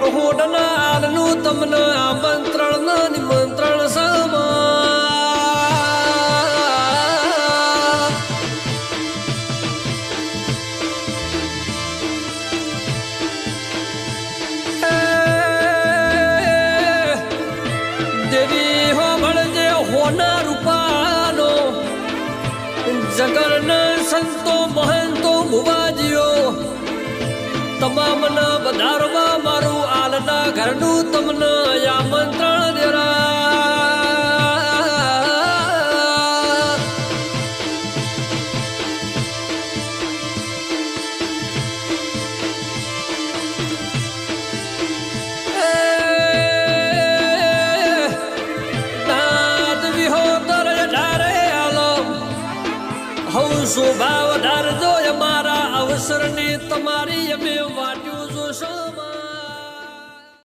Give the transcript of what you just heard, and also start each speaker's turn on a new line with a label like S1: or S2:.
S1: વરહોડના આલનું તમને આમંત્રણ નિમંત્રણ દેવી હો ભળજે હોના રૂપાનો જગન સંતો મહંતો મુવાજીઓ તમામને વધારવા મારું આલના ઘરનું તમને આમંત્રણ શોભા વધારજો અમારા અવસરની તમારી અમે વાત